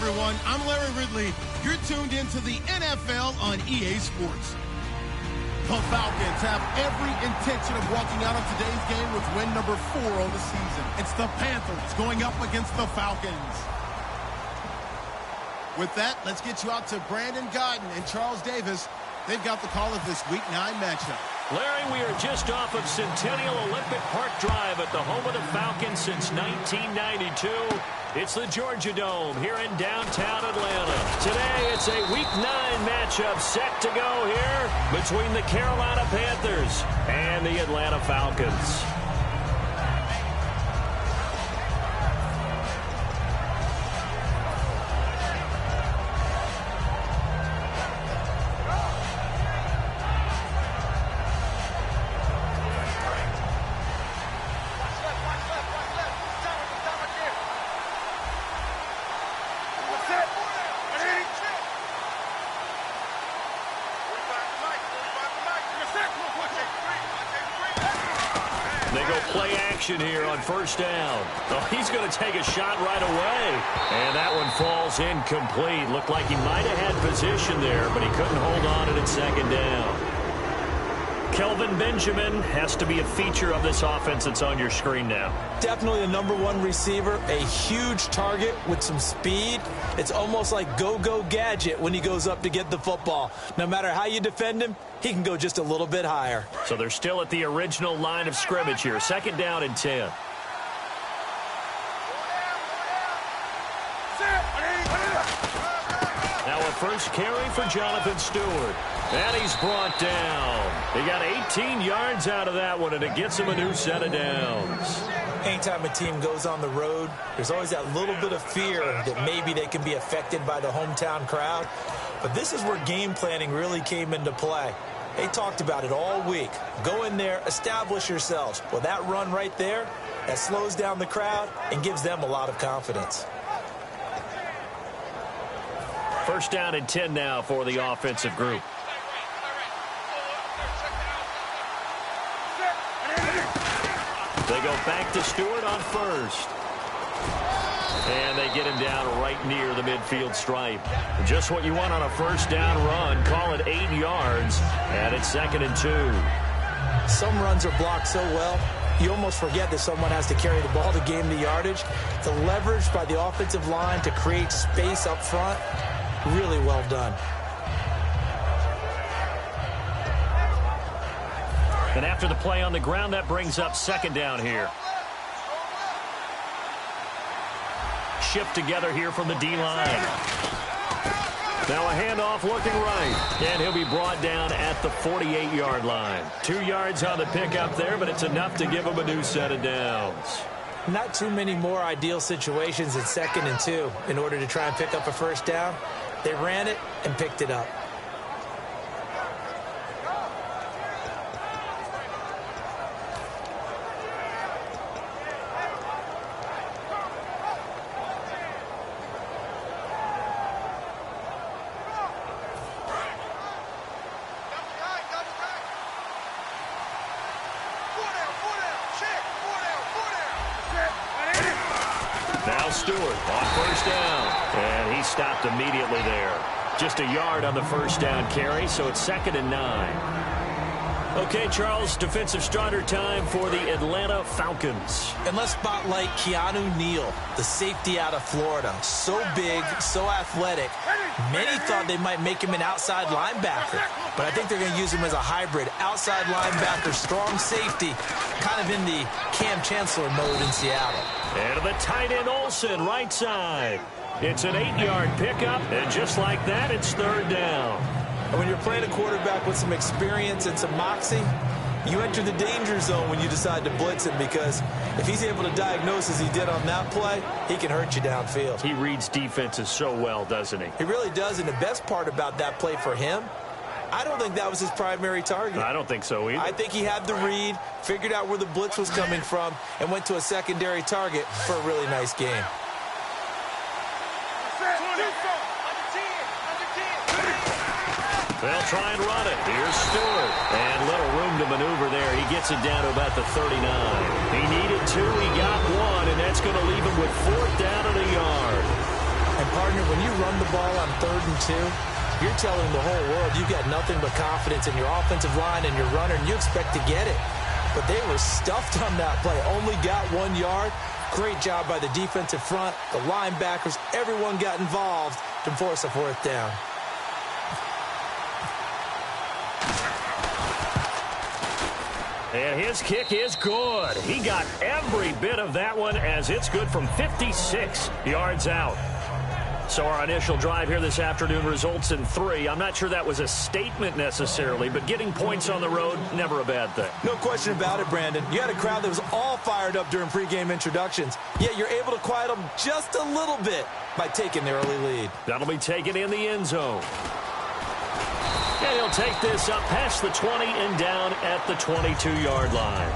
everyone. I'm Larry Ridley. You're tuned into the NFL on EA Sports. The Falcons have every intention of walking out of today's game with win number 4 on the season. It's the Panthers going up against the Falcons. With that, let's get you out to Brandon Godden and Charles Davis. They've got the call of this Week 9 matchup. Larry, we are just off of Centennial Olympic Park Drive at the home of the Falcons since 1992. It's the Georgia Dome here in downtown Atlanta. Today, it's a Week 9 matchup set to go here between the Carolina Panthers and the Atlanta Falcons. They go play action here on first down. Oh, he's going to take a shot right away. And that one falls incomplete. Looked like he might have had position there, but he couldn't hold on to it at second down. Kelvin Benjamin has to be a feature of this offense that's on your screen now. Definitely a #1 receiver, a huge target with some speed. It's almost like go-go gadget when he goes up to get the football. No matter how you defend him, he can go just a little bit higher. So they're still at the original line of scrimmage here. Second down and 10. Now a first carry for Jonathan Stewart. And he's brought down. He got 18 yards out of that one, and it gets him a new set of downs. Anytime a team goes on the road, there's always that little bit of fear that maybe they can be affected by the hometown crowd. But this is where game planning really came into play. They talked about it all week. Go in there, establish yourselves. Well, that run right there, that slows down the crowd and gives them a lot of confidence. First down and 10 now for the offensive group. They go back to Stewart on first. And they get him down right near the midfield stripe. Just what you want on a first down run. Call it 8 yards. And it's second and 2. Some runs are blocked so well, you almost forget that someone has to carry the ball to gain the yardage. The leverage by the offensive line to create space up front, really well done. And after the play on the ground, that brings up second down here. Shift together here from the D-line. Now a handoff looking right. And he'll be brought down at the 48-yard line. 2 yards on the pickup there, but it's enough to give him a new set of downs. Not too many more ideal situations in second and 2 in order to try and pick up a first down. They ran it and picked it up. Now Stewart on first down. And he stopped immediately there. Just a yard on the first down carry, so it's second and 9. Okay, Charles, defensive starter time for the Atlanta Falcons. And let's spotlight Keanu Neal, the safety out of Florida. So big, so athletic. Many thought they might make him an outside linebacker, but I think they're going to use him as a hybrid. Outside linebacker, strong safety, kind of in the Cam Chancellor mode in Seattle. And the tight end Olsen, right side. It's an 8-yard pickup, and just like that, it's third down. And when you're playing a quarterback with some experience and some moxie, you enter the danger zone when you decide to blitz him, because if he's able to diagnose as he did on that play, he can hurt you downfield. He reads defenses so well, doesn't he? He really does, and the best part about that play for him, I don't think that was his primary target. I don't think so either. I think he had the read, figured out where the blitz was coming from, and went to a secondary target for a really nice game. They'll try and run it. Here's Stewart. And little room to maneuver there. He gets it down to about the 39. He needed 2. He got 1, and that's going to leave him with 4th down and a yard. And part Partner, when you run the ball on 3rd and 2, you're telling the whole world you've got nothing but confidence in your offensive line and your runner, and you expect to get it. But they were stuffed on that play. Only got 1 yard. Great job by the defensive front, the linebackers. Everyone got involved to force a 4th down. And his kick is good. He got every bit of that one as it's good from 56 yards out. So our initial drive here this afternoon results in 3. I'm not sure that was a statement necessarily, but getting points on the road, never a bad thing. No question about it, Brandon. You had a crowd that was all fired up during pregame introductions, yet you're able to quiet them just a little bit by taking the early lead. That'll be taken in the end zone. And he'll take this up past the 20 and down at the 22-yard line.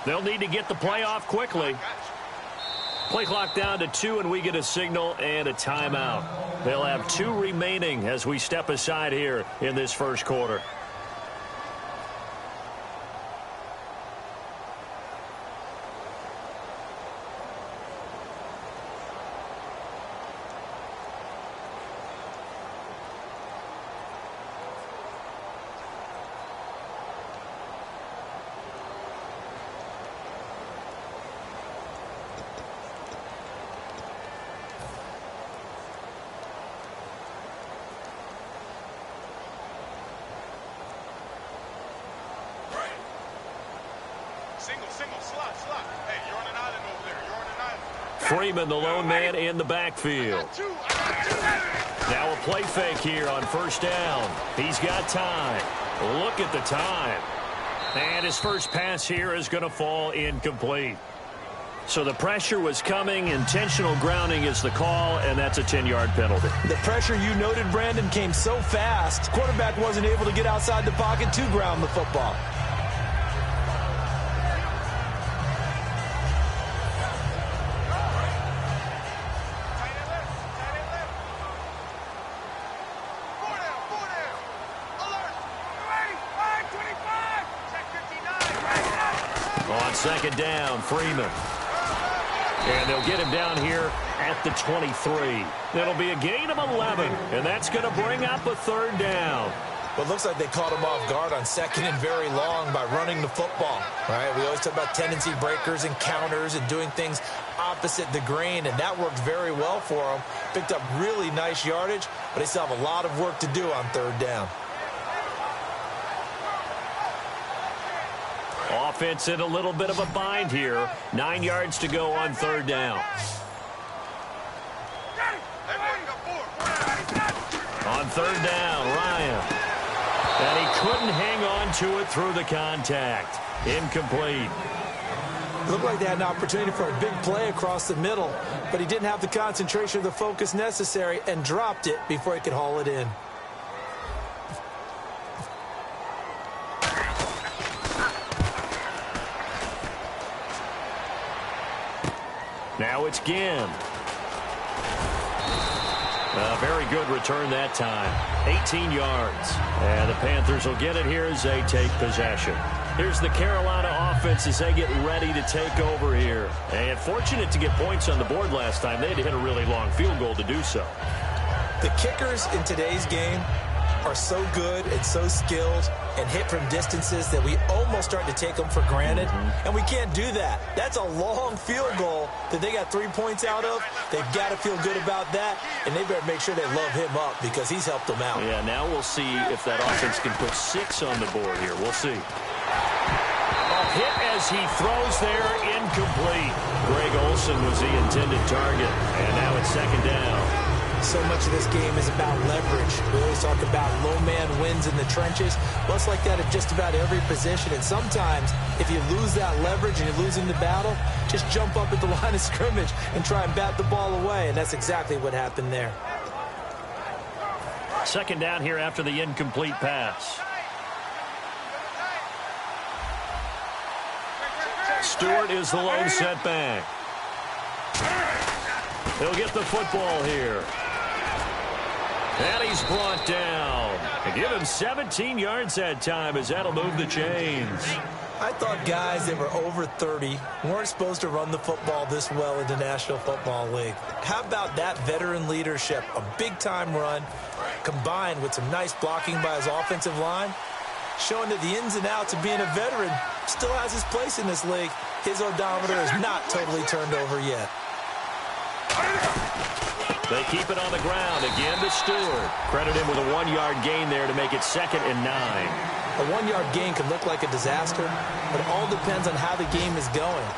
They'll need to get the play off quickly. Play clock down to 2, and we get a signal and a timeout. They'll have 2 remaining as we step aside here in this first quarter. Freeman, the lone man in the backfield. Now a play fake here on 1st down. He's got time. Look at the time. And his first pass here is going to fall incomplete. So the pressure was coming. Intentional grounding is the call, and that's a 10-yard penalty. The pressure you noted, Brandon, came so fast. Quarterback wasn't able to get outside the pocket to ground the football. On 2nd down, Freeman. And they'll get him down here at the 23. That'll be a gain of 11, and that's going to bring up a 3rd down. Well, it looks like they caught him off guard on 2nd and very long by running the football. Right? We always talk about tendency breakers and counters and doing things opposite the grain, and that worked very well for them. Picked up really nice yardage, but they still have a lot of work to do on 3rd down. Offense in a little bit of a bind here. 9 yards to go on 3rd down. On 3rd down, Ryan. And he couldn't hang on to it through the contact. Incomplete. It looked like they had an opportunity for a big play across the middle, but he didn't have the concentration or the focus necessary and dropped it before he could haul it in. Now it's Ginn. A very good return that time. 18 yards. And the Panthers will get it here as they take possession. Here's the Carolina offense as they get ready to take over here. And fortunate to get points on the board last time. They had to hit a really long field goal to do so. The kickers in today's game are so good and so skilled and hit from distances that we almost start to take them for granted. And we can't do that. That's a long field goal that they got 3 points out of. They've got to feel good about that, and they better make sure they love him up because he's helped them out. Yeah, now we'll see if that offense can put 6 on the board here. We'll see. A hit as he throws there, incomplete. Greg Olsen was the intended target, and now it's 2nd down. So much of this game is about leverage. We always talk about low man wins in the trenches. Well, it's like that at just about every position. And sometimes, if you lose that leverage and you're losing the battle, just jump up at the line of scrimmage and try and bat the ball away. And that's exactly what happened there. Second down here after the incomplete pass. Stewart is the lone setback. He'll get the football here. And he's brought down. And give him 17 yards that time as that'll move the chains. I thought guys that were over 30 weren't supposed to run the football this well in the National Football League. How about that veteran leadership? A big-time run combined with some nice blocking by his offensive line, showing that the ins and outs of being a veteran still has his place in this league. His odometer is not totally turned over yet. They keep it on the ground again to Stewart. Credit him with a 1-yard gain there to make it 2nd and 9. A 1-yard gain can look like a disaster, but it all depends on how the game is going.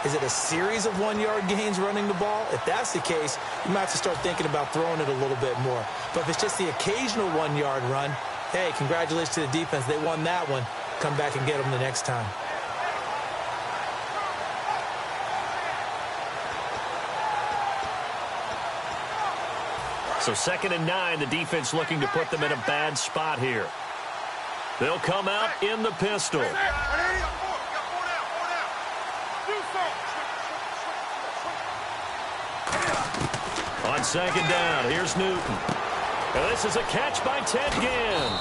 Is it a series of 1-yard gains running the ball? If that's the case, you might have to start thinking about throwing it a little bit more. But if it's just the occasional 1-yard run, hey, congratulations to the defense. They won that one. Come back and get them the next time. So 2nd and 9, the defense looking to put them in a bad spot here. They'll come out in the pistol. On 2nd down, here's Newton. And this is a catch by Ted Ginn.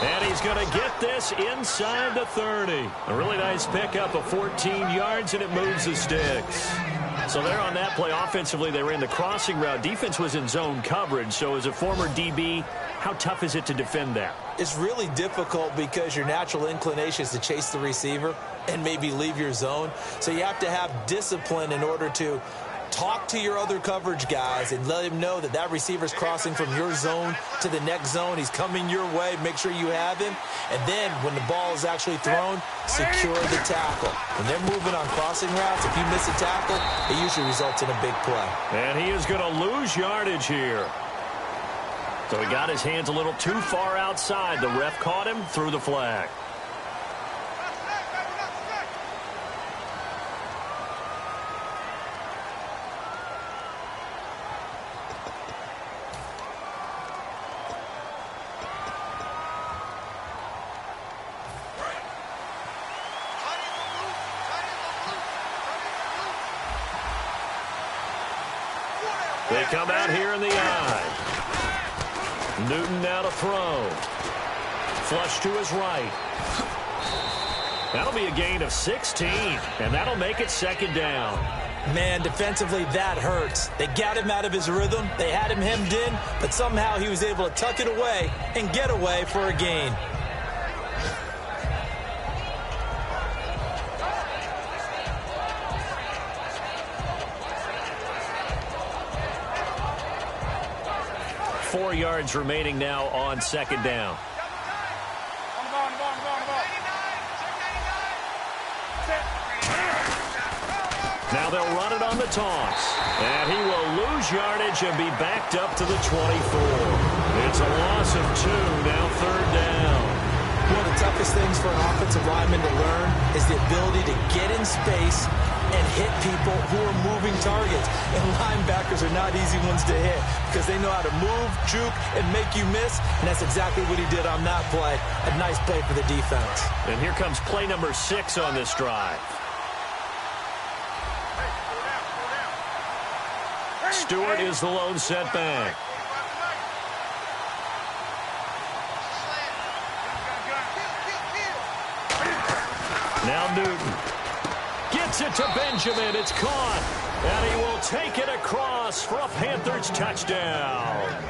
And he's going to get this inside the 30. A really nice pickup of 14 yards, and it moves the sticks. So there on that play, offensively, they ran the crossing route. Defense was in zone coverage. So as a former DB, how tough is it to defend that? It's really difficult because your natural inclination is to chase the receiver and maybe leave your zone. So you have to have discipline in order to talk to your other coverage guys and let him know that that receiver's crossing from your zone to the next zone. He's coming your way. Make sure you have him. And then when the ball is actually thrown, secure the tackle. When they're moving on crossing routes, if you miss a tackle, it usually results in a big play. And he is going to lose yardage here. So he got his hands a little too far outside. The ref caught him, threw the flag. They come out here in the eye. Newton now to throw. Flush to his right. That'll be a gain of 16, and that'll make it 2nd down. Man, defensively, that hurts. They got him out of his rhythm. They had him hemmed in, but somehow he was able to tuck it away and get away for a gain. Four yards remaining now on 2nd down. Now they'll run it on the toss. And he will lose yardage and be backed up to the 24. It's a loss of 2, now 3rd down. One of the toughest things for an offensive lineman to learn is the ability to get in space and hit people who are moving targets. And linebackers are not easy ones to hit because they know how to move, juke, and make you miss. And that's exactly what he did on that play. A nice play for the defense. And here comes play number 6 on this drive. Stewart is the lone setback. Now Newton gets it to Benjamin. It's caught. And he will take it across for a Panthers touchdown.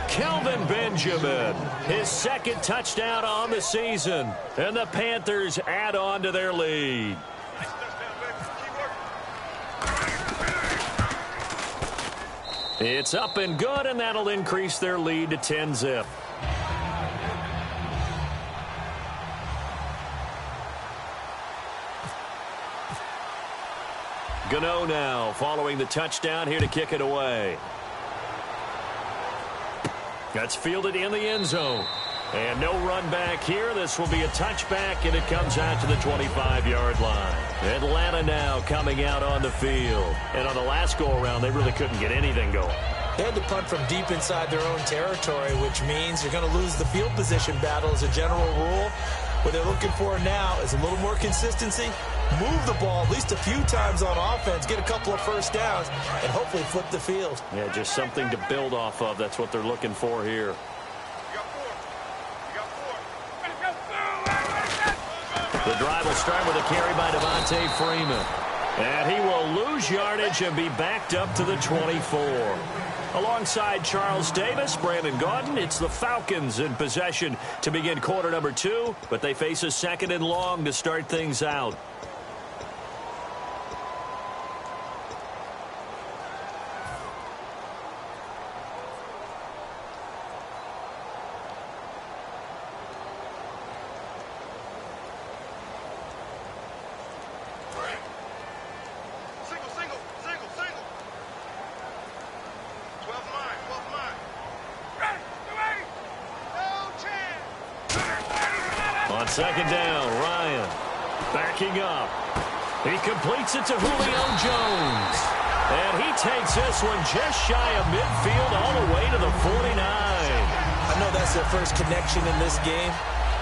Kelvin Benjamin, his 2nd touchdown on the season. And the Panthers add on to their lead. It's up and good, and that'll increase their lead to 10-zip. Gano now following the touchdown here to kick it away. That's fielded in the end zone. And no run back here. This will be a touchback, and it comes out to the 25-yard line. Atlanta now coming out on the field. And on the last go-around, they really couldn't get anything going. They had to punt from deep inside their own territory, which means you're going to lose the field position battle as a general rule. What they're looking for now is a little more consistency, move the ball at least a few times on offense, get a couple of first downs, and hopefully flip the field. Yeah, just something to build off of. That's what they're looking for here. The drive will start with a carry by Devontae Freeman. And he will lose yardage and be backed up to the 24. Alongside Charles Davis, Brandon Gaudin, it's the Falcons in possession to begin quarter number 2, but they face a 2nd and long to start things out. On 2nd down, Ryan backing up. He completes it to Julio Jones. And he takes this one just shy of midfield all the way to the 49. I know that's their first connection in this game,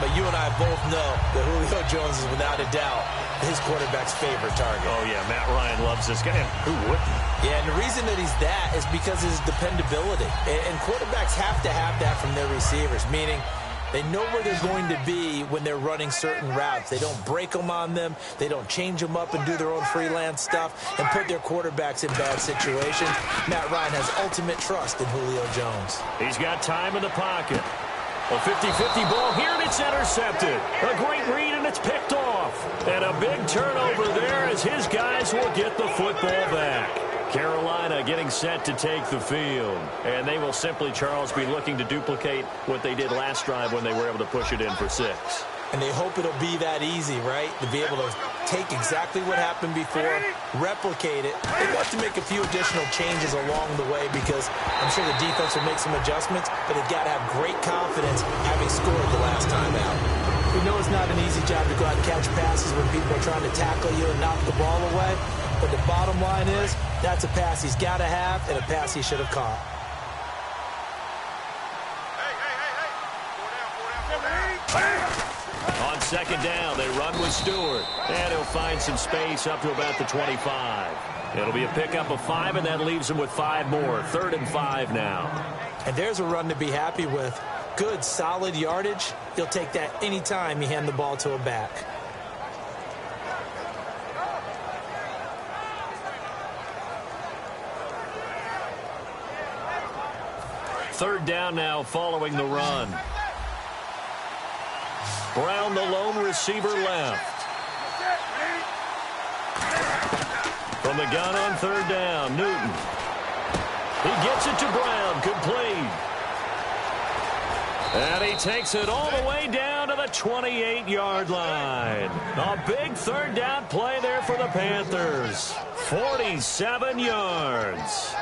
but you and I both know that Julio Jones is without a doubt his quarterback's favorite target. Oh, yeah, Matt Ryan loves this guy. Who wouldn't? Yeah, and the reason that he's that is because of his dependability. And quarterbacks have to have that from their receivers, meaning they know where they're going to be when they're running certain routes. They don't break them on them. They don't change them up and do their own freelance stuff and put their quarterbacks in bad situations. Matt Ryan has ultimate trust in Julio Jones. He's got time in the pocket. A 50-50 ball here, and it's intercepted. A great read, and it's picked off. And a big turnover there as his guys will get the football back. Carolina getting set to take the field. And they will simply, Charles, be looking to duplicate what they did last drive when they were able to push it in for 6. And they hope it'll be that easy, right? To be able to take exactly what happened before, replicate it. They've got to make a few additional changes along the way because I'm sure the defense will make some adjustments, but they've got to have great confidence having scored the last time out. We know it's not an easy job to go out and catch passes when people are trying to tackle you and knock the ball away, but the bottom line is that's a pass he's got to have and a pass he should have caught. On 2nd down, they run with Stewart. And he'll find some space up to about the 25. It'll be a pickup of 5, and that leaves him with 5 more. 3rd and 5 now. And there's a run to be happy with. Good, solid yardage. He'll take that any time you hand the ball to a back. Third down now following the run. Brown, the lone receiver, left. From the gun on 3rd down, Newton. He gets it to Brown, complete. And he takes it all the way down to the 28-yard line. A big 3rd down play there for the Panthers. 47 yards.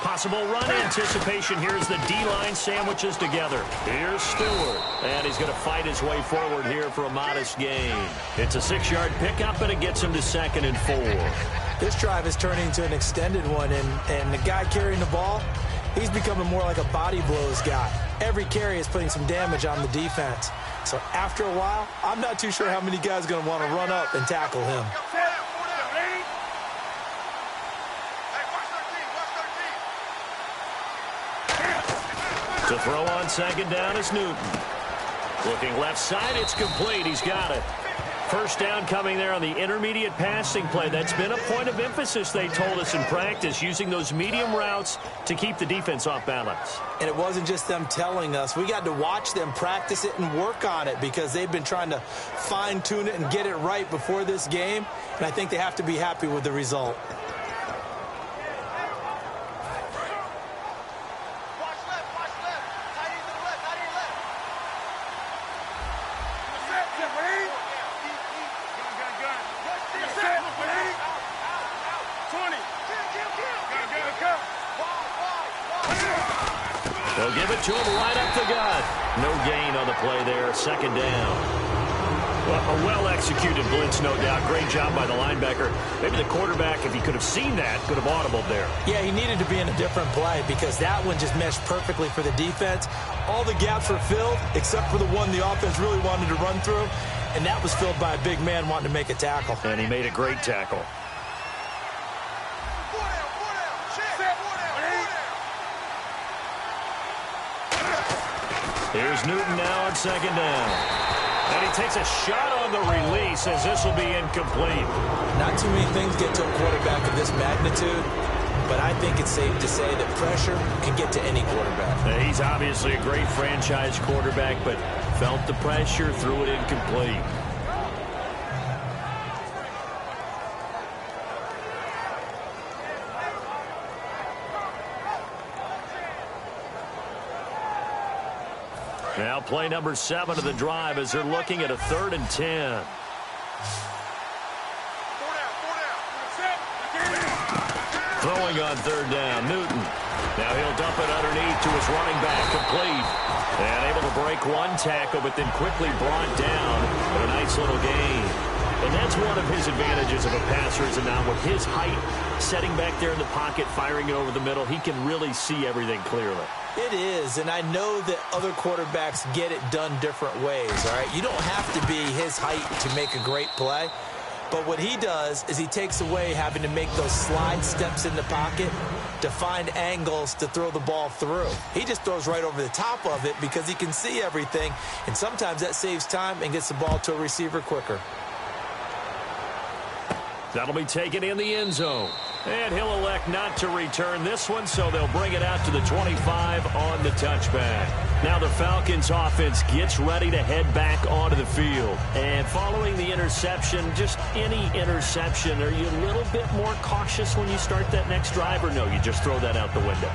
Possible run anticipation. Here's the D-line sandwiches together. Here's Stewart. And he's going to fight his way forward here for a modest gain. It's a 6-yard pickup, and it gets him to 2nd and 4. This drive is turning into an extended one, and the guy carrying the ball, he's becoming more like a body blows guy. Every carry is putting some damage on the defense. So after a while, I'm not too sure how many guys are going to want to run up and tackle him. To throw on 2nd down is Newton. Looking left side, it's complete. He's got it. First down coming there on the intermediate passing play. That's been a point of emphasis, they told us in practice, using those medium routes to keep the defense off balance. And it wasn't just them telling us. We got to watch them practice it and work on it because they've been trying to fine-tune it and get it right before this game. And I think they have to be happy with the result. They'll give it to him right up the gut. No gain on the play there. Second down. Well, a well-executed blitz, no doubt. Great job by the linebacker. Maybe the quarterback, if he could have seen that, could have audibled there. Yeah, he needed to be in a different play because that one just meshed perfectly for the defense. All the gaps were filled except for the one the offense really wanted to run through, and that was filled by a big man wanting to make a tackle. And he made a great tackle. Here's Newton now on second down. And he takes a shot on the release as this will be incomplete. Not too many things get to a quarterback of this magnitude, but I think it's safe to say that pressure can get to any quarterback. He's obviously a great franchise quarterback, but felt the pressure, threw it incomplete. Now play number 7 of the drive as they're looking at a 3rd and 10. Throwing on 3rd down, Newton. Now he'll dump it underneath to his running back, complete. And able to break one tackle, but then quickly brought down. But a nice little gain. And that's one of his advantages of a passer, is now with his height, setting back there in the pocket, firing it over the middle, he can really see everything clearly. It is, and I know that other quarterbacks get it done different ways, all right? You don't have to be his height to make a great play, but what he does is he takes away having to make those slide steps in the pocket to find angles to throw the ball through. He just throws right over the top of it because he can see everything, and sometimes that saves time and gets the ball to a receiver quicker. That'll be taken in the end zone. And he'll elect not to return this one, so they'll bring it out to the 25 on the touchback. Now the Falcons offense gets ready to head back onto the field. And following the interception, just any interception, are you a little bit more cautious when you start that next drive, or no, you just throw that out the window?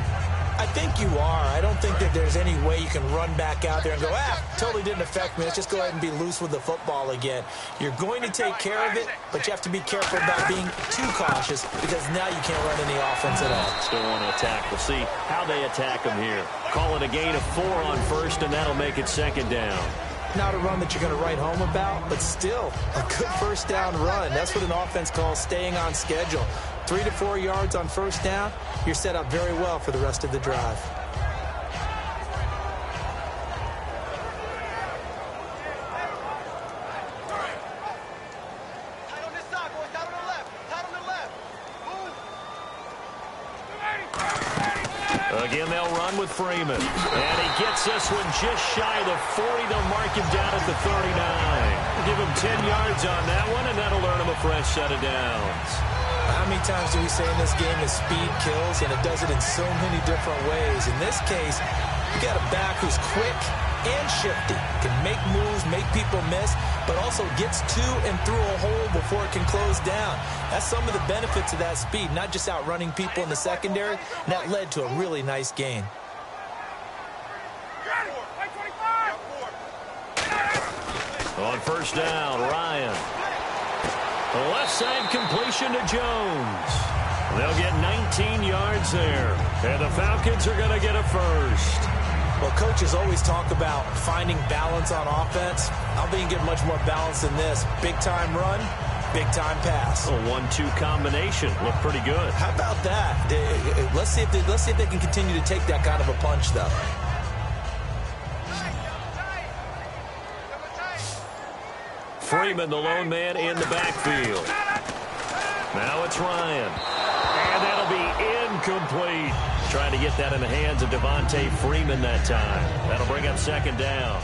I think you are. I don't think that there's any way you can run back out there and go, totally didn't affect me. Let's just go ahead and be loose with the football again. You're going to take care of it, but you have to be careful about being too cautious because now you can't run any offense at all. Still want to attack. We'll see how they attack him here. Call it a gain of 4 on first, and that'll make it second down. Not a run that you're going to write home about, but still a good first down run. That's what an offense calls staying on schedule. 3 to 4 yards on first down, you're set up very well for the rest of the drive. Again, they'll run with Freeman. And he gets this one just shy of the 40. They'll mark him down at the 39. Give him 10 yards on that one, and that'll earn him a fresh set of downs. How many times do we say in this game that speed kills, and it does it in so many different ways? In this case, you got a back who's quick and shifty, can make moves, make people miss, but also gets to and through a hole before it can close down. That's some of the benefits of that speed, not just outrunning people in the secondary, and that led to a really nice gain. On first down, Ryan. The left side completion to Jones. They'll get 19 yards there. And the Falcons are going to get a first. Well, coaches always talk about finding balance on offense. I don't think you get much more balance than this. Big-time run, big-time pass. A 1-2 combination. Looked pretty good. How about that? Let's see if they can continue to take that kind of a punch, though. Freeman, the lone man in the backfield. Now it's Ryan. And that'll be incomplete. Trying to get that in the hands of Devontae Freeman that time. That'll bring up second down.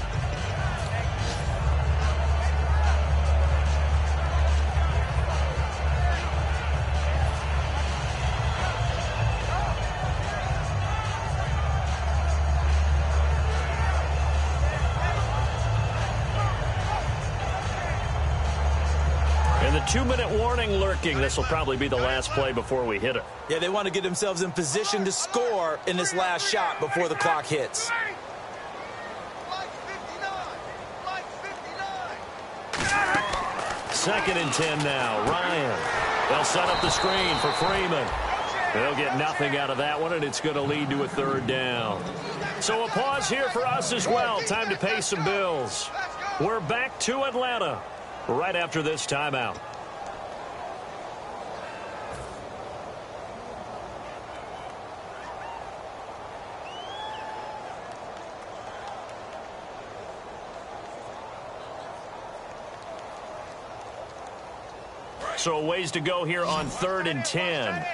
And the 2-minute warning lurking. This will probably be the last play before we hit it. Yeah, they want to get themselves in position to score in this last shot before the clock hits. Second and 10 now. Ryan. They'll set up the screen for Freeman. They'll get nothing out of that one, and it's going to lead to a third down. So a pause here for us as well. Time to pay some bills. We're back to Atlanta right after this timeout. So ways to go here on 3rd and 10.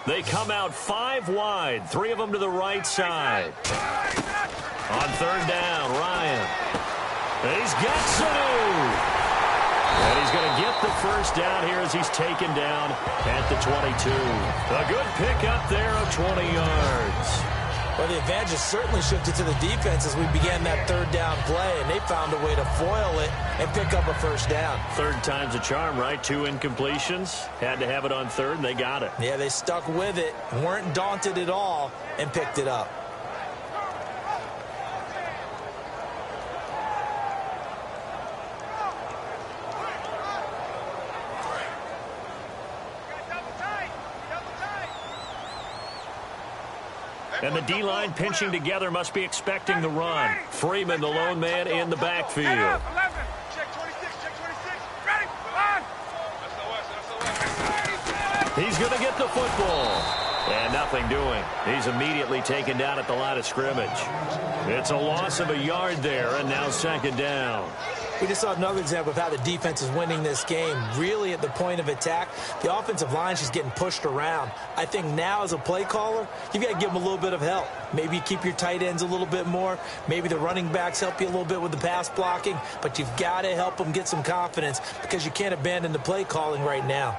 They come out 5 wide, 3 of them to the right side. On 3rd down, Ryan. He's got Sanu. And he's going to get the first down here as he's taken down at the 22. A good pickup there of 20 yards. Well, the advantage has certainly shifted to the defense as we began that 3rd down play, and they found a way to foil it and pick up a first down. 3rd time's a charm, right? 2 incompletions. Had to have it on 3rd, and they got it. Yeah, they stuck with it, weren't daunted at all, and picked it up. And the D-line pinching together must be expecting the run. Freeman, the lone man in the backfield. He's going to get the football. And nothing doing. He's immediately taken down at the line of scrimmage. It's a loss of a yard there, and now 2nd down. We just saw another example of how the defense is winning this game. Really at the point of attack, the offensive line is just getting pushed around. I think now as a play caller, you've got to give them a little bit of help. Maybe you keep your tight ends a little bit more. Maybe the running backs help you a little bit with the pass blocking. But you've got to help them get some confidence because you can't abandon the play calling right now.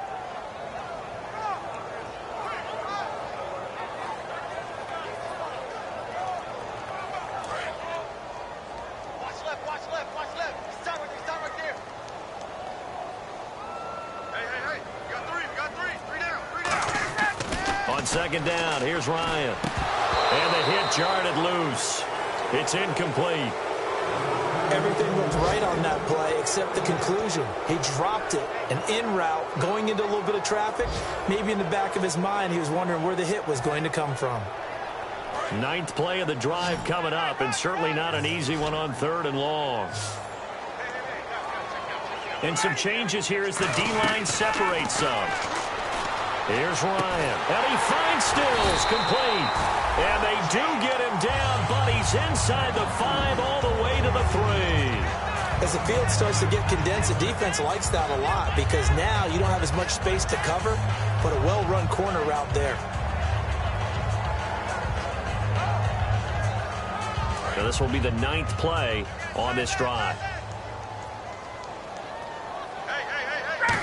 On 2nd down, here's Ryan. And the hit jarred it loose. It's incomplete. Everything looked right on that play except the conclusion. He dropped it, an in route, going into a little bit of traffic. Maybe in the back of his mind, he was wondering where the hit was going to come from. 9th play of the drive coming up, and certainly not an easy one on 3rd and long. And some changes here as the D-line separates some. Here's Ryan, and he finds Stills, complete. And they do get him down, but he's inside the 5 all the way to the 3. As the field starts to get condensed, the defense likes that a lot because now you don't have as much space to cover, but a well-run corner route there. So this will be the 9th play on this drive.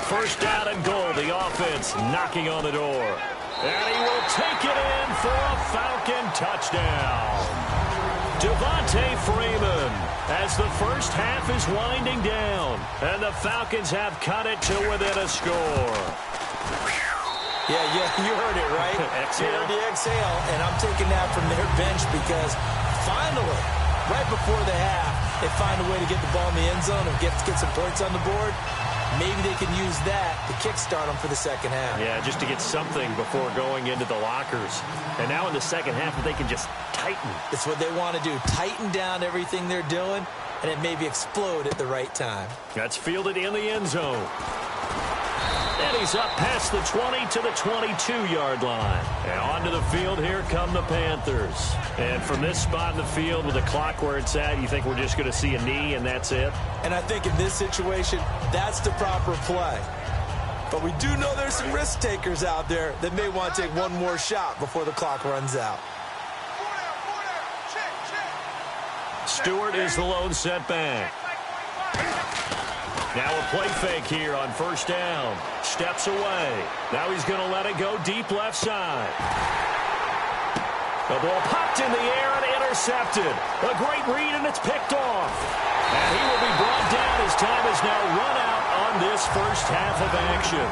1st down and goal. The offense knocking on the door. And he will take it in for a Falcon touchdown. Devontae Freeman as the first half is winding down. And the Falcons have cut it to within a score. Yeah, you heard it, right? Exhale. You heard the exhale, and I'm taking that from their bench because finally, right before the half, they find a way to get the ball in the end zone and get some points on the board. Maybe they can use that to kickstart them for the 2nd half. Yeah, just to get something before going into the lockers. And now in the 2nd half, they can just tighten. It's what they want to do. Tighten down everything they're doing, and it maybe explode at the right time. That's fielded in the end zone. And he's up past the 20 to the 22-yard line. And onto the field, here come the Panthers. And from this spot in the field with the clock where it's at, you think we're just going to see a knee and that's it? And I think in this situation, that's the proper play. But we do know there's some risk takers out there that may want to take one more shot before the clock runs out. Stewart is the lone setback. Now a play fake here on 1st down. Steps away. Now he's going to let it go deep left side. The ball popped in the air and intercepted. A great read, and it's picked off. And he will be brought down. His time is now run out on this first half of action.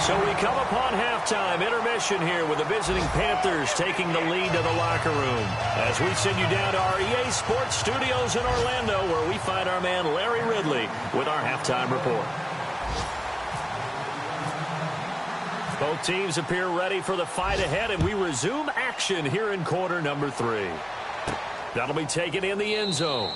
So we come upon halftime intermission here with the visiting Panthers taking the lead to the locker room. As we send you down to our EA Sports Studios in Orlando, where we find our man Larry Ridley with our halftime report. Both teams appear ready for the fight ahead, and we resume action here in quarter number 3. That'll be taken in the end zone.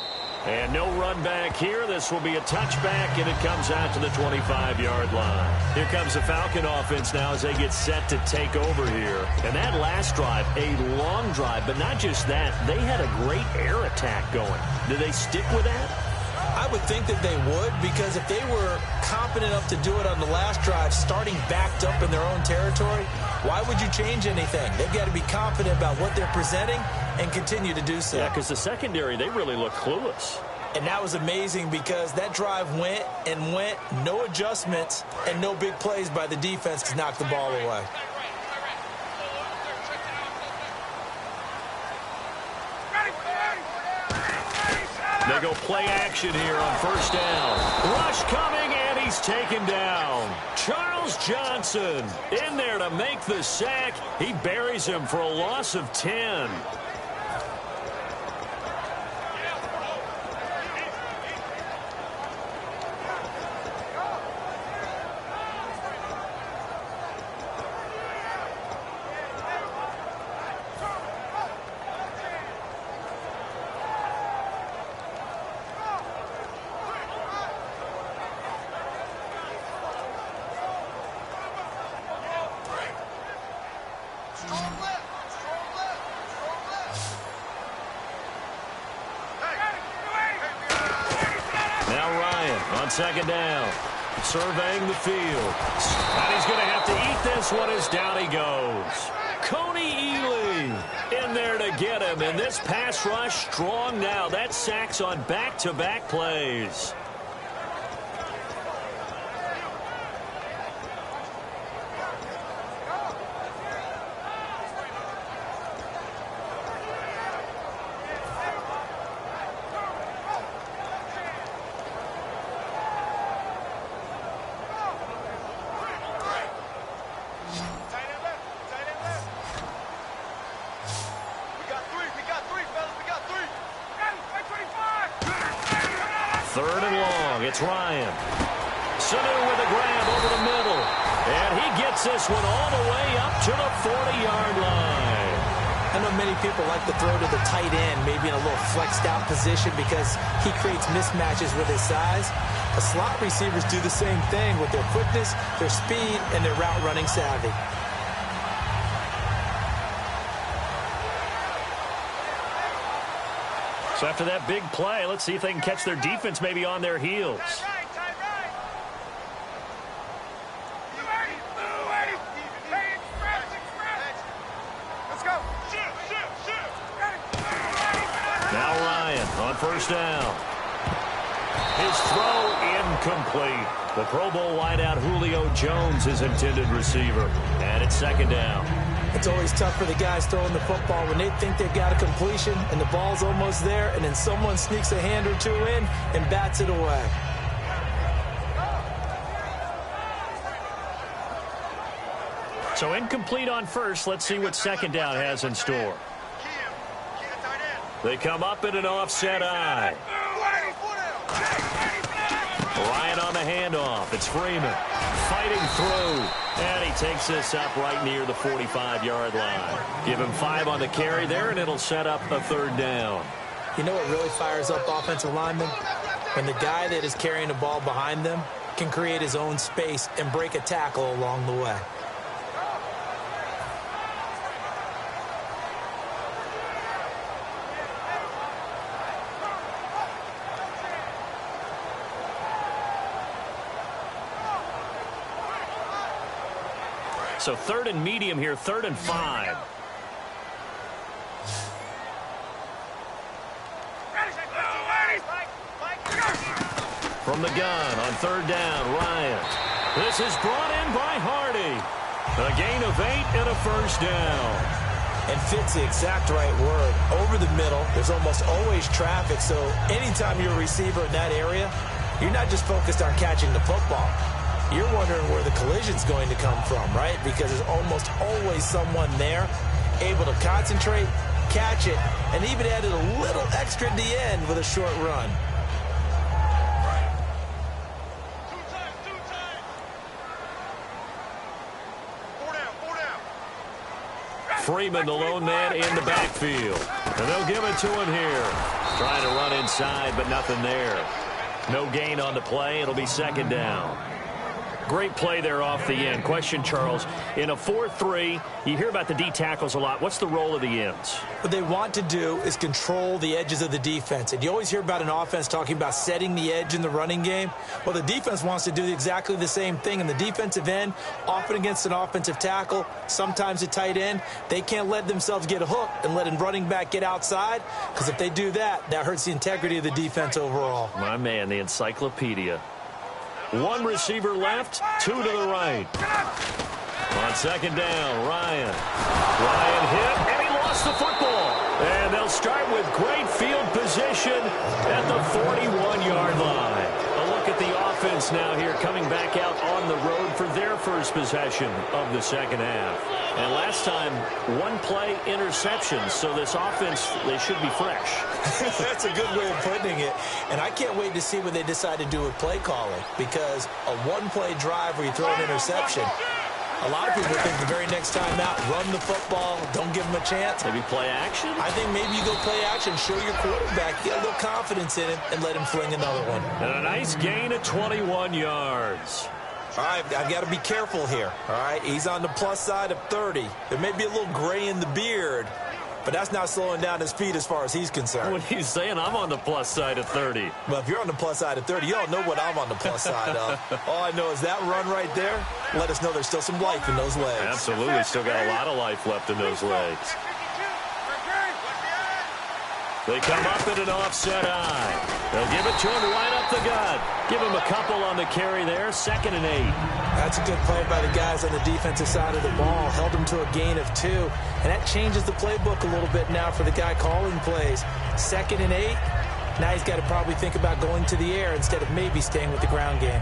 And no run back here. This will be a touchback, and it comes out to the 25-yard line. Here comes the Falcon offense now as they get set to take over here. And that last drive, a long drive, but not just that. They had a great air attack going. Do they stick with that? I would think that they would, because if they were competent enough to do it on the last drive, starting backed up in their own territory, why would you change anything? They've got to be confident about what they're presenting and continue to do so. Yeah, because the secondary, they really look clueless. And that was amazing because that drive went and went, no adjustments, and no big plays by the defense to knock the ball away. They go play action here on first down. Rush coming, and he's taken down. Charles Johnson in there to make the sack. He buries him for a loss of 10. Second down, surveying the field, and he's going to have to eat this one as down he goes. Coney Ely in there to get him, and this pass rush strong now. That sacks on back-to-back plays. Third and long, it's Ryan. Sanu with a grab over the middle. And he gets this one all the way up to the 40-yard line. I know many people like to throw to the tight end, maybe in a little flexed out position because he creates mismatches with his size. The slot receivers do the same thing with their quickness, their speed, and their route running savvy. So after that big play, let's see if they can catch their defense maybe on their heels. Now Ryan on first down. His throw incomplete. The Pro Bowl wideout Julio Jones, his intended receiver. And it's second down. It's always tough for the guys throwing the football when they think they've got a completion and the ball's almost there, and then someone sneaks a hand or two in and bats it away. So incomplete on first. Let's see what second down has in store. They come up in an offset eye. Ryan on the handoff. It's Freeman fighting through. And he takes this up right near the 45-yard line. Give him 5 on the carry there, and it'll set up a third down. You know what really fires up offensive linemen? When the guy that is carrying the ball behind them can create his own space and break a tackle along the way. So third and medium here, 3rd and 5. From the gun on 3rd down, Ryan. This is brought in by Hardy. A gain of 8 and a first down. And fits the exact right word. Over the middle, there's almost always traffic, so anytime you're a receiver in that area, you're not just focused on catching the football. You're wondering where the collision's going to come from, right? Because there's almost always someone there able to concentrate, catch it, and even added a little extra at the end with a short run. Freeman, the lone man in the backfield. And they'll give it to him here. Trying to run inside, but nothing there. No gain on the play. It'll be second down. Great play there off the end. Question, Charles, in a 4-3, you hear about the D tackles a lot. What's the role of the ends? What they want to do is control the edges of the defense. And you always hear about an offense talking about setting the edge in the running game. Well, the defense wants to do exactly the same thing. And the defensive end, often against an offensive tackle, sometimes a tight end, they can't let themselves get hooked and let a running back get outside. Because if they do that, that hurts the integrity of the defense overall. My man, the encyclopedia. One receiver left, two to the right. On second down, Ryan. Ryan hit, and he lost the football. And they'll start with great field position at the 41-yard line. A look at the offense now here, coming back out on the road for their first possession of the second half. And last time, one play interception, so this offense, they should be fresh. That's a good way of putting it. And I can't wait to see what they decide to do with play calling, because a one-play drive where you throw an interception, a lot of people think the very next time out, run the football, don't give them a chance. Maybe play action? I think maybe you go play action, show your quarterback, get a little confidence in him, and let him fling another one. And a nice gain of 21 yards. All right, I've got to be careful here, all right? He's on the plus side of 30. There may be a little gray in the beard, but that's not slowing down his speed as far as he's concerned. What are you saying? I'm on the plus side of 30. Well, if you're on the plus side of 30, you don't know what I'm on the plus side of. All I know is that run right there, let us know there's still some life in those legs. Absolutely. Still got a lot of life left in those legs. They come up in an offset eye. They'll give it to him right up the gut. Give him a couple on the carry there. 2nd and 8. That's a good play by the guys on the defensive side of the ball. Held him to a gain of 2. And that changes the playbook a little bit now for the guy calling plays. 2nd and 8. Now he's got to probably think about going to the air instead of maybe staying with the ground game.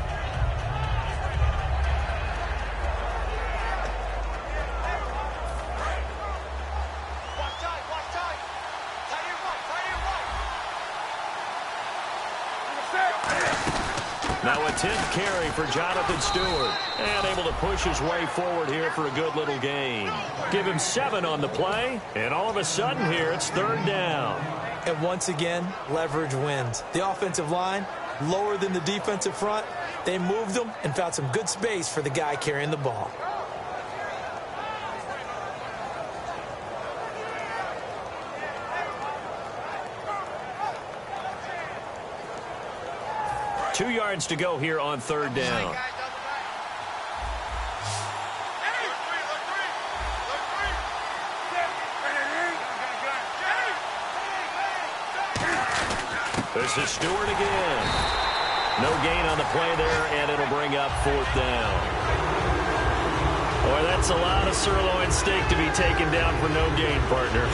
Now a 10th carry for Jonathan Stewart. And able to push his way forward here for a good little gain. Give him 7 on the play. And all of a sudden here, it's 3rd down. And once again, leverage wins. The offensive line, lower than the defensive front. They moved them and found some good space for the guy carrying the ball. Two yards to go here on 3rd down. This is Stewart again. No gain on the play there, and it'll bring up 4th down. Boy, that's a lot of sirloin steak to be taken down for no gain, partner.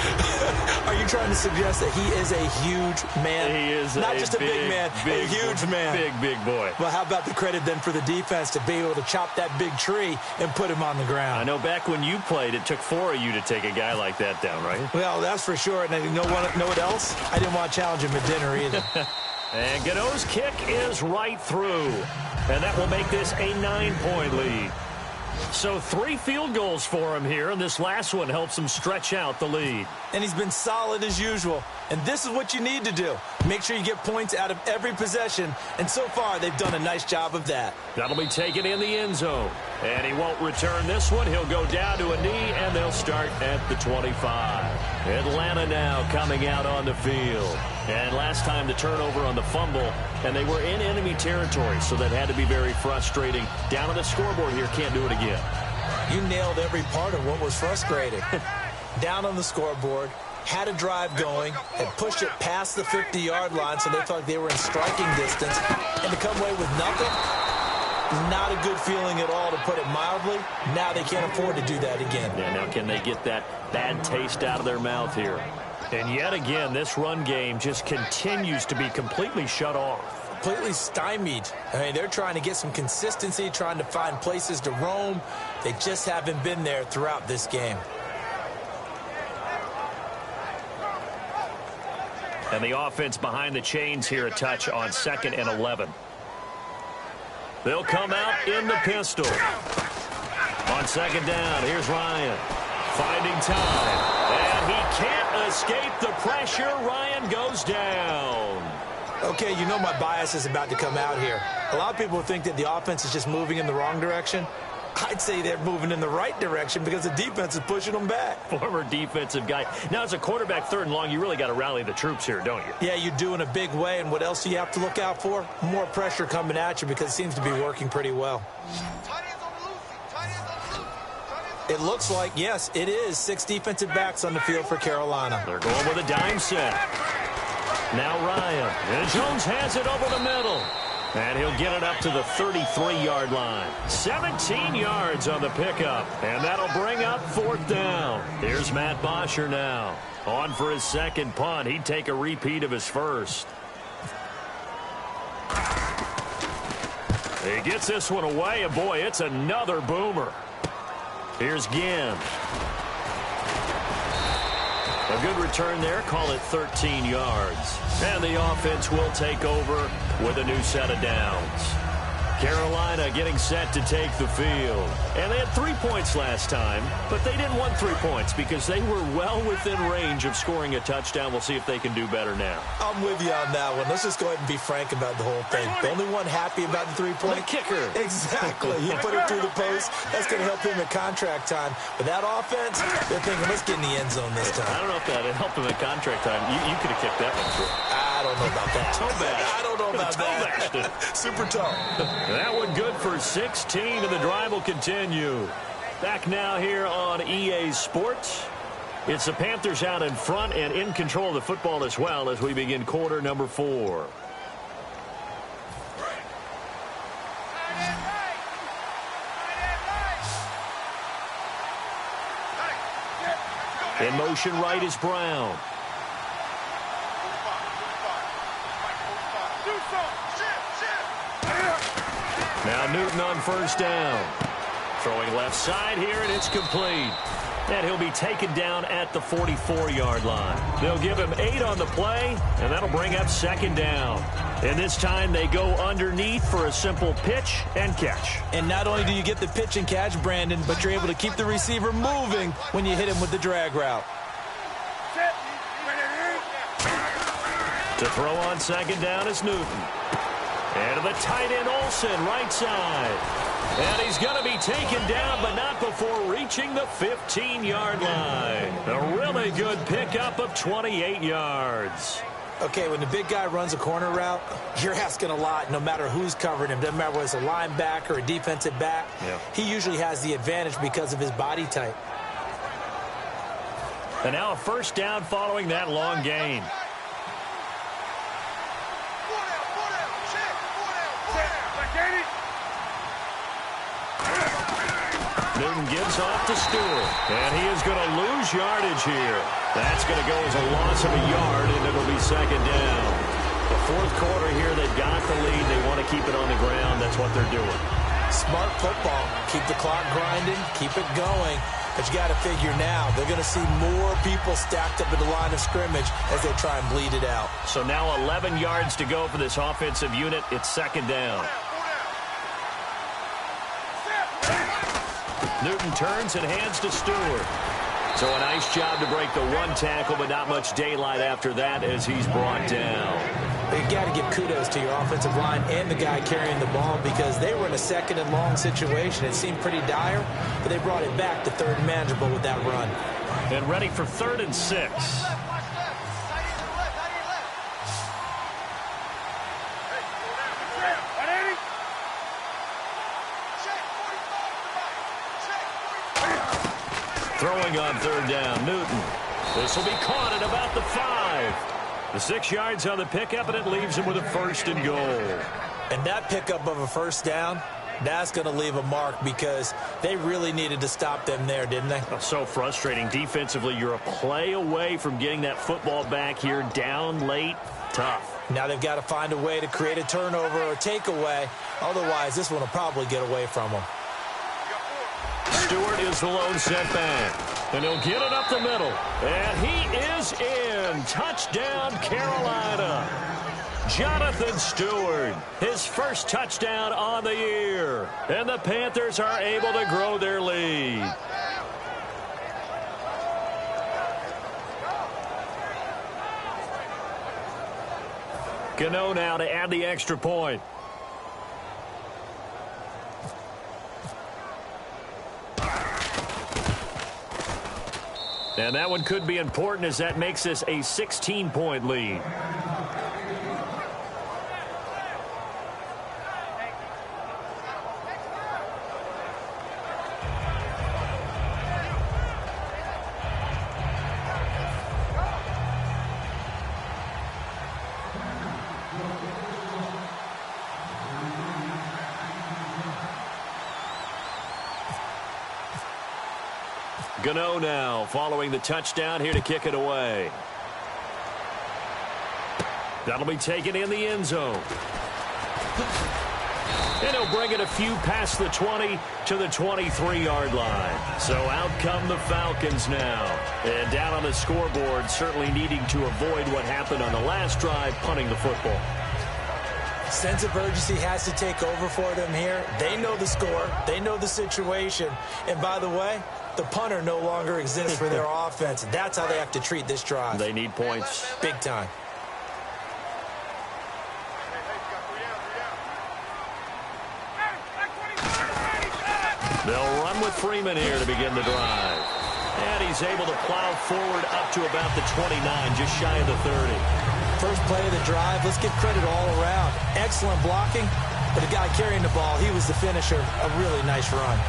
Are you trying to suggest that he is a huge man? He is not just a big man, a huge man. Big boy. Well, how about the credit then for the defense to be able to chop that big tree and put him on the ground? I know back when you played, it took 4 of you to take a guy like that down, right? Well, that's for sure. And you know what else? I didn't want to challenge him at dinner either. And Gano's kick is right through. And that will make this a 9-point lead. So 3 field goals for him here, and this last one helps him stretch out the lead. And he's been solid as usual. And this is what you need to do. Make sure you get points out of every possession. And so far, they've done a nice job of that. That'll be taken in the end zone. And he won't return this one. He'll go down to a knee, and they'll start at the 25. Atlanta now coming out on the field. And last time the turnover on the fumble, and they were in enemy territory, so that had to be very frustrating. Down on the scoreboard here, can't do it again. You nailed every part of what was frustrating. Down on the scoreboard, had a drive going, had pushed it past the 50-yard line, so they thought they were in striking distance, and to come away with nothing, not a good feeling at all, to put it mildly. Now they can't afford to do that again. Yeah, now can they get that bad taste out of their mouth here? And yet again, this run game just continues to be completely shut off. Completely stymied. I mean, they're trying to get some consistency, trying to find places to roam. They just haven't been there throughout this game. And the offense behind the chains here, a touch on 2nd and 11. They'll come out in the pistol. On 2nd down, here's Ryan. Finding time. And he can't escape the pressure. Ryan goes down. Okay, you know my bias is about to come out here. A lot of people think that the offense is just moving in the wrong direction. I'd say they're moving in the right direction because the defense is pushing them back. Former defensive guy. Now, as a quarterback, 3rd and long, you really got to rally the troops here, don't you? Yeah, you do in a big way. And what else do you have to look out for? More pressure coming at you because it seems to be working pretty well. It looks like, yes, it is 6 defensive backs on the field for Carolina. They're going with a dime set. Now Ryan. And Jones has it over the middle. And he'll get it up to the 33-yard line. 17 yards on the pickup. And that'll bring up 4th down. Here's Matt Bosher now. On for his 2nd punt. He'd take a repeat of his 1st. He gets this one away, and boy, it's another boomer. Here's Ginn. A good return there. Call it 13 yards. And the offense will take over with a new set of downs. Carolina getting set to take the field. And they had 3 points last time, but they didn't want 3 points because they were well within range of scoring a touchdown. We'll see if they can do better now. I'm with you on that one. Let's just go ahead and be frank about the whole thing. The only one happy about the 3-point? The kicker. Exactly. He put it through the post. That's going to help him at contract time. With that offense, they're thinking, let's get in the end zone this time. I don't know if that helped him at contract time. You could have kicked that one through. I don't know about that. Toe bash. I don't know about that. Super toe. That one good for 16, and the drive will continue. Back now here on EA Sports. It's the Panthers out in front and in control of the football as well as we begin quarter number 4. In motion right is Brown. Now Newton on 1st down. Throwing left side here, and it's complete. And he'll be taken down at the 44-yard line. They'll give him 8 on the play, and that'll bring up 2nd down. And this time they go underneath for a simple pitch and catch. And not only do you get the pitch and catch, Brandon, but you're able to keep the receiver moving when you hit him with the drag route. To throw on 2nd down is Newton. And to the tight end Olsen, right side. And he's going to be taken down, but not before reaching the 15-yard line. A really good pickup of 28 yards. Okay, when the big guy runs a corner route, you're asking a lot no matter who's covering him. Doesn't matter whether it's a linebacker or a defensive back. Yeah. He usually has the advantage because of his body type. And now a 1st down following that long gain. Newton gives off to Stewart. And he is going to lose yardage here. That's going to go as a loss of a yard, and it'll be 2nd down. The 4th quarter here, they've got the lead. They want to keep it on the ground. That's what they're doing. Smart football. Keep the clock grinding. Keep it going. But you got to figure now, they're going to see more people stacked up at the line of scrimmage as they try and bleed it out. So now 11 yards to go for this offensive unit. It's 2nd down. Newton turns and hands to Stewart. So a nice job to break the 1 tackle, but not much daylight after that as he's brought down. You got to give kudos to your offensive line and the guy carrying the ball because they were in a 2nd and long situation. It seemed pretty dire, but they brought it back to 3rd and manageable with that run. And ready for 3rd and 6. Throwing on 3rd down, Newton. This will be caught at about the 5. The 6 yards on the pickup, and it leaves him with a 1st and goal. And that pickup of a 1st down, that's going to leave a mark because they really needed to stop them there, didn't they? Oh, so frustrating. Defensively, you're a play away from getting that football back here down late. Tough. Now they've got to find a way to create a turnover or takeaway. Otherwise, this one will probably get away from them. Stewart is the lone setback. And he'll get it up the middle. And he is in. Touchdown, Carolina. Jonathan Stewart, his 1st touchdown on the year. And the Panthers are able to grow their lead. Gano now to add the extra point. And that one could be important as that makes this a 16-point lead. Gano now following the touchdown here to kick it away. That'll be taken in the end zone. And he'll bring it a few past the 20 to the 23-yard line. So out come the Falcons now. And down on the scoreboard, certainly needing to avoid what happened on the last drive, punting the football. Sense of urgency has to take over for them here. They know the score. They know the situation. And by the way, the punter no longer exists for their offense. That's how they have to treat this drive. They need points. Big time. They'll run with Freeman here to begin the drive. And he's able to plow forward up to about the 29, just shy of the 30. First play of the drive, let's give credit all around. Excellent blocking, but the guy carrying the ball, he was the finisher. A really nice run.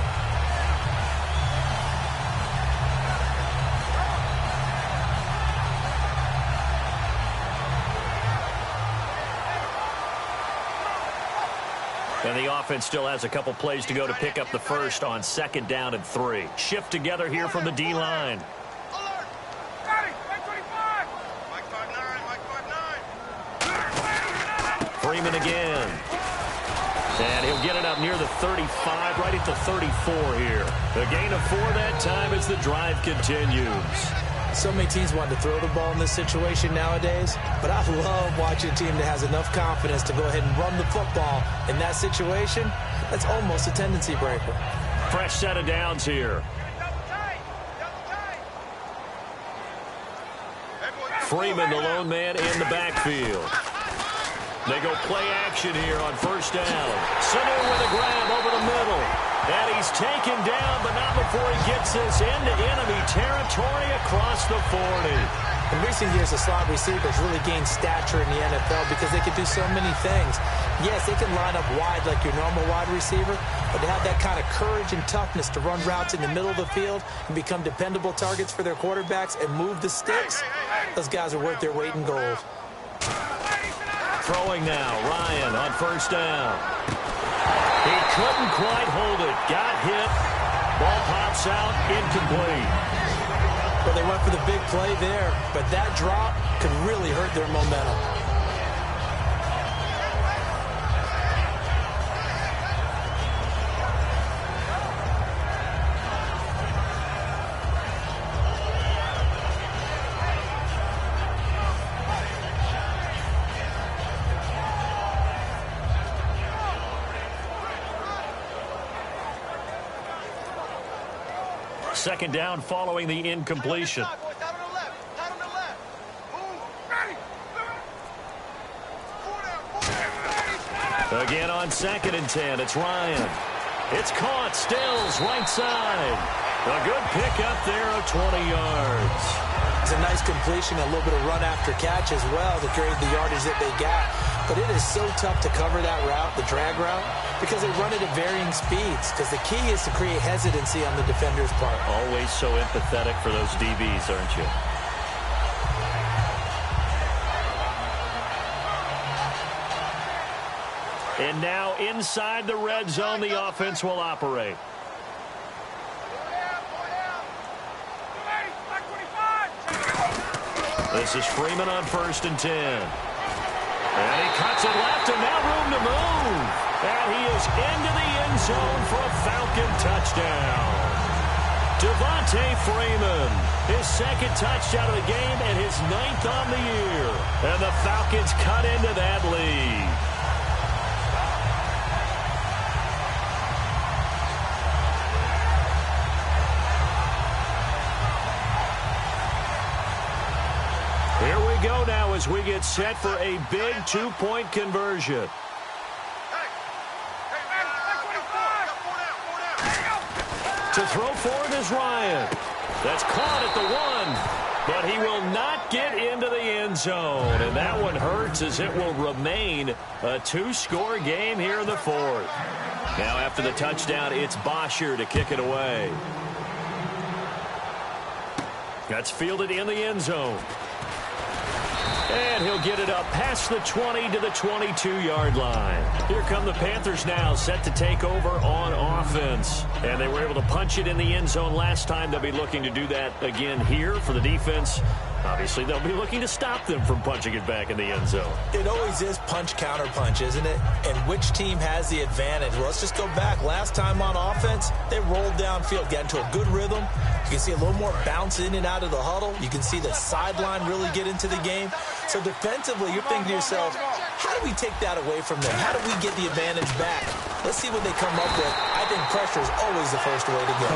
And the offense still has a couple plays to go to pick up the first on 2nd down and 3. Shift together here from the D-line. Freeman again. And he'll get it up near the 35, right at the 34 here. A gain of 4 that time as the drive continues. So many teams want to throw the ball in this situation nowadays, but I love watching a team that has enough confidence to go ahead and run the football. In that situation, that's almost a tendency breaker. Fresh set of downs here. Freeman, the lone man in the backfield. They go play action here on 1st down. Sanu with a grab over the middle. And he's taken down, but not before he gets this into enemy territory across the 40. In recent years, the slot receivers really gained stature in the NFL because they can do so many things. Yes, they can line up wide like your normal wide receiver, but to have that kind of courage and toughness to run routes in the middle of the field and become dependable targets for their quarterbacks and move the sticks, those guys are worth their weight in gold. Throwing now, Ryan on 1st down. He couldn't quite hold it. Got hit. Ball pops out, incomplete. Well, they went for the big play there, but that drop could really hurt their momentum. Second down following the incompletion. Again on 2nd and 10, it's Ryan. It's caught, Stills, right side. A good pickup there of 20 yards. It's a nice completion, a little bit of run after catch as well to create the yardage that they got. But it is so tough to cover that route, the drag route, because they run it at varying speeds. Because the key is to create hesitancy on the defender's part. Always so empathetic for those DBs, aren't you? And now inside the red zone, the offense will operate. This is Freeman on 1st and 10. And he cuts it left, and now room to move. And he is into the end zone for a Falcon touchdown. Devontae Freeman, his 2nd touchdown of the game and his 9th on the year. And the Falcons cut into that lead. Here we go now as as we get set for a big two-point conversion. To throw forward is Ryan. That's caught at the 1, but he will not get into the end zone. And that one hurts, as it will remain a two-score game here in the fourth. Now after the touchdown, it's Bosher to kick it away. That's fielded in the end zone. And he'll get it up past the 20 to the 22-yard line. Here come the Panthers now, set to take over on offense. And they were able to punch it in the end zone last time. They'll be looking to do that again here for the defense. Obviously, they'll be looking to stop them from punching it back in the end zone. It always is punch-counter-punch, isn't it? And which team has the advantage? Well, let's just go back. Last time on offense, they rolled downfield, got into a good rhythm. You can see a little more bounce in and out of the huddle. You can see the sideline really get into the game. So defensively, you're thinking to yourself, how do we take that away from them? How do we get the advantage back? Let's see what they come up with. I think pressure is always the first way to go.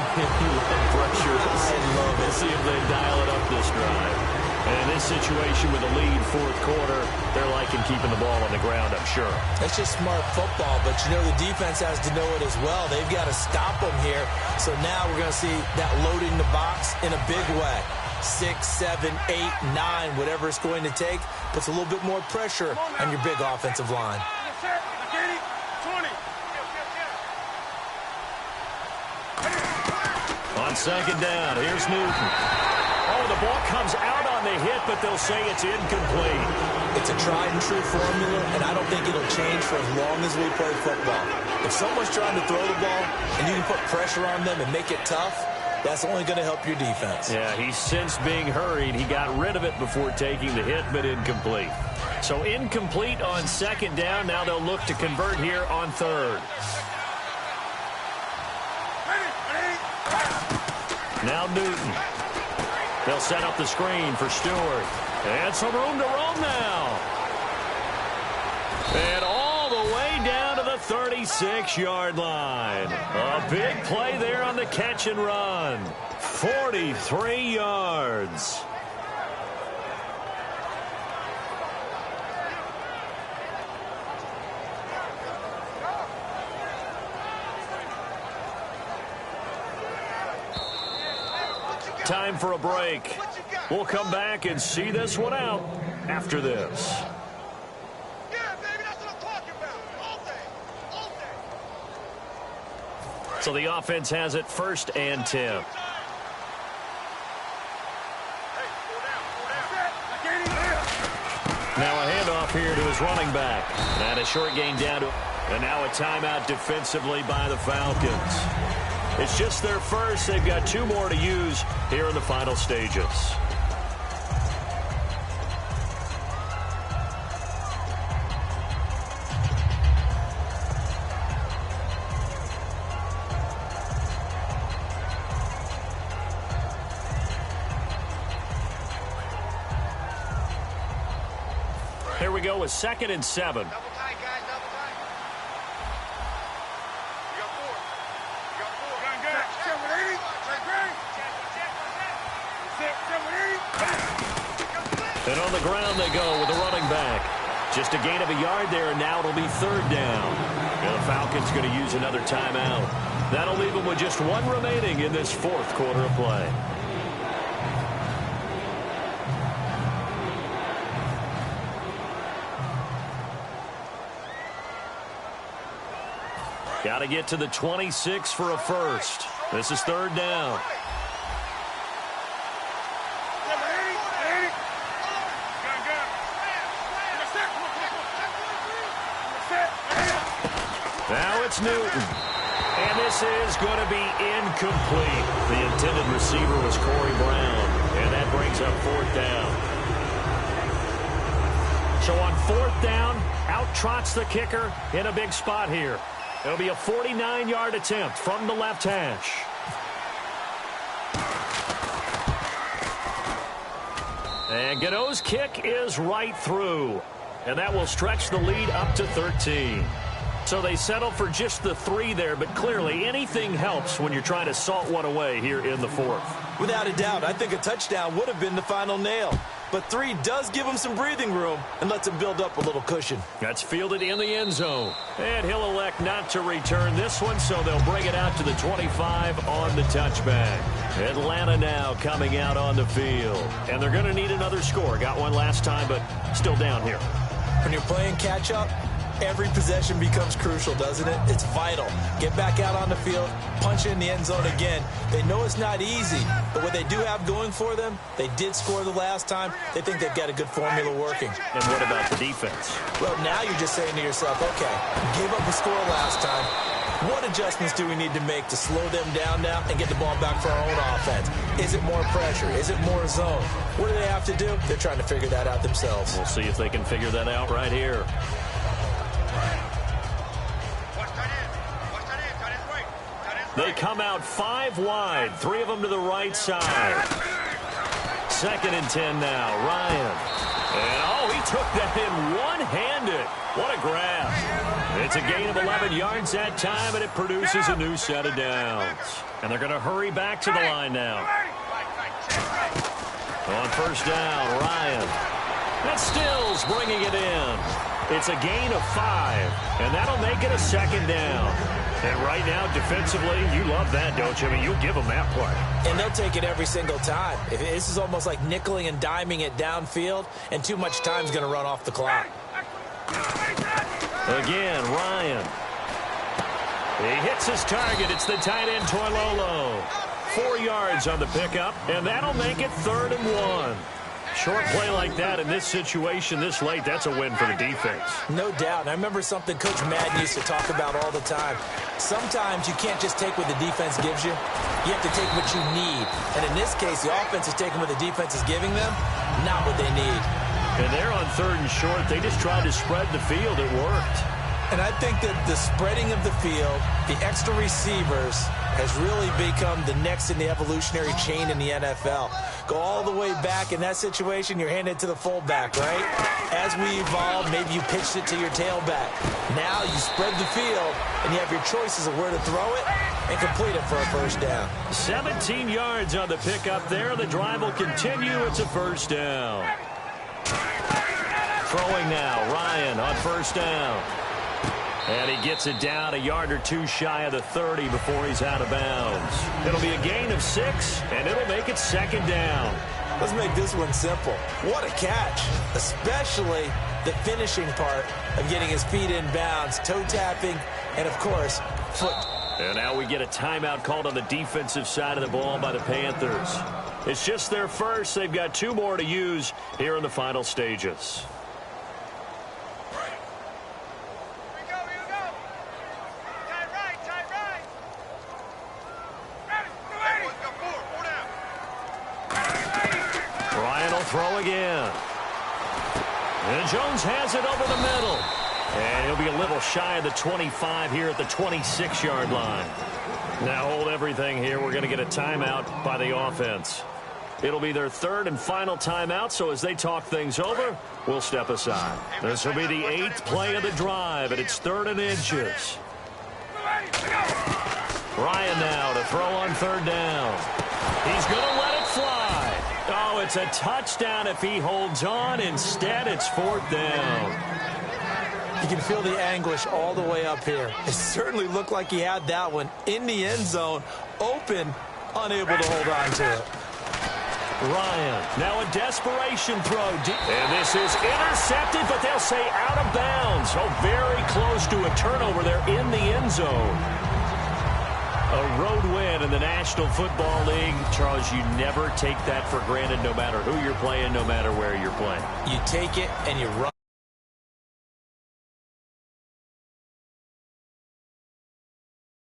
Pressure. I love it. Let's see if they dial it up this drive. And in this situation with a lead fourth quarter, they're liking keeping the ball on the ground, I'm sure. It's just smart football, but you know the defense has to know it as well. They've got to stop them here. So now we're going to see that loading the box in a big way. 6, 7, 8, 9, whatever it's going to take, puts a little bit more pressure on your big offensive line. On second down, here's Newton. Oh, the ball comes out on the hit, but they'll say it's incomplete. It's a tried-and-true formula, and I don't think it'll change for as long as we play football. If someone's trying to throw the ball and you can put pressure on them and make it tough, that's only going to help your defense. Yeah, he's since being hurried. He got rid of it before taking the hit, but incomplete. So incomplete on second down. Now they'll look to convert here on third. Now Newton. They'll set up the screen for Stewart. And some room to roam now. And all the way down to the 36-yard line. A big play there on the catch and run. 43 yards. Time for a break. We'll come back and see this one out after this. Yeah, baby, that's what I'm talking about. All day. All day. So the offense has it 1st and 10. Now a handoff here to his running back. And a short gain down to... And now a timeout defensively by the Falcons. It's just their first. They've got 2 more to use here in the final stages. Here we go with 2nd and 7. Double tight, guys, double tight. You got 4. You got 4. Gun, gun. 780. And on the ground they go with the running back. Just a gain of a yard there, and now it'll be 3rd down. And the Falcons going to use another timeout. That'll leave them with just 1 remaining in this 4th quarter of play. Got to get to the 26 for a first. This is 3rd down. Now it's Newton. And this is going to be incomplete. The intended receiver was Corey Brown. And that brings up 4th down. So on 4th down, out trots the kicker in a big spot here. It'll be a 49-yard attempt from the left hash. And Godot's kick is right through. And that will stretch the lead up to 13. So they settle for just the 3 there, but clearly anything helps when you're trying to salt one away here in the 4th. Without a doubt, I think a touchdown would have been the final nail. but 3 does give him some breathing room and lets him build up a little cushion. That's fielded in the end zone. And he'll elect not to return this one, so they'll bring it out to the 25 on the touchback. Atlanta now coming out on the field. And they're going to need another score. Got one last time, but still down here. When you're playing catch-up, every possession becomes crucial, doesn't it? It's vital. Get back out on the field, punch in the end zone again. They know it's not easy, but what they do have going for them, they did score the last time. They think they've got a good formula working. And what about the defense? Well, now you're just saying to yourself, okay, gave up a score last time. What adjustments do we need to make to slow them down now and get the ball back for our own offense? Is it more pressure? Is it more zone? What do they have to do? They're trying to figure that out themselves. We'll see if they can figure that out right here. They come out 5 wide, 3 of them to the right side. 2nd and 10 now, Ryan. And, oh, he took that in one-handed. What a grab. It's a gain of 11 yards that time, and it produces a new set of downs. And they're going to hurry back to the line now. On 1st down, Ryan. That Stills bringing it in. It's a gain of 5, and that'll make it a 2nd down. And right now, defensively, you love that, don't you? I mean, you'll give them that play. And they'll take it every single time. This is almost like nickeling and diming it downfield, and too much time's going to run off the clock. Again, Ryan. He hits his target. It's the tight end, Toilolo. 4 yards on the pickup, and that'll make it 3rd and 1. Short play like that in this situation this late, that's a win for the defense. No doubt. I remember something Coach Madden used to talk about all the time. Sometimes you can't just take what the defense gives you. You have to take what you need. And in this case, the offense is taking what the defense is giving them, not what they need. And they're on 3rd and short. They just tried to spread the field. It worked. And I think that the spreading of the field, the extra receivers, has really become the next in the evolutionary chain in the NFL. Go all the way back in that situation, you're handed to the fullback, right? As we evolve, maybe you pitched it to your tailback. Now you spread the field, and you have your choices of where to throw it and complete it for a 1st down. 17 yards on the pickup there. The drive will continue. It's a 1st down. Throwing now, Ryan on 1st down. And he gets it down a yard or 2 shy of the 30 before he's out of bounds. It'll be a gain of 6, and it'll make it 2nd down. Let's make this one simple. What a catch, especially the finishing part of getting his feet in bounds, toe tapping, and, of course, foot. And now we get a timeout called on the defensive side of the ball by the Panthers. It's just their first. They've got 2 more to use here in the final stages. Throw again. And Jones has it over the middle. And he'll be a little shy of the 25 here at the 26-yard line. Now hold everything here. We're going to get a timeout by the offense. It'll be their 3rd and final timeout, so as they talk things over, we'll step aside. This will be the 8th play of the drive, and it's 3rd and inches. Ryan now to throw on 3rd down. He's going to let it fly. Oh, it's a touchdown if he holds on. Instead, it's 4th down. You can feel the anguish all the way up here. It certainly looked like he had that one in the end zone, open, unable to hold on to it. Ryan, now a desperation throw. And this is intercepted, but they'll say out of bounds. Oh, very close to a turnover there in the end zone. A road win in the National Football League. Charles, you never take that for granted no matter who you're playing, no matter where you're playing. You take it and you run.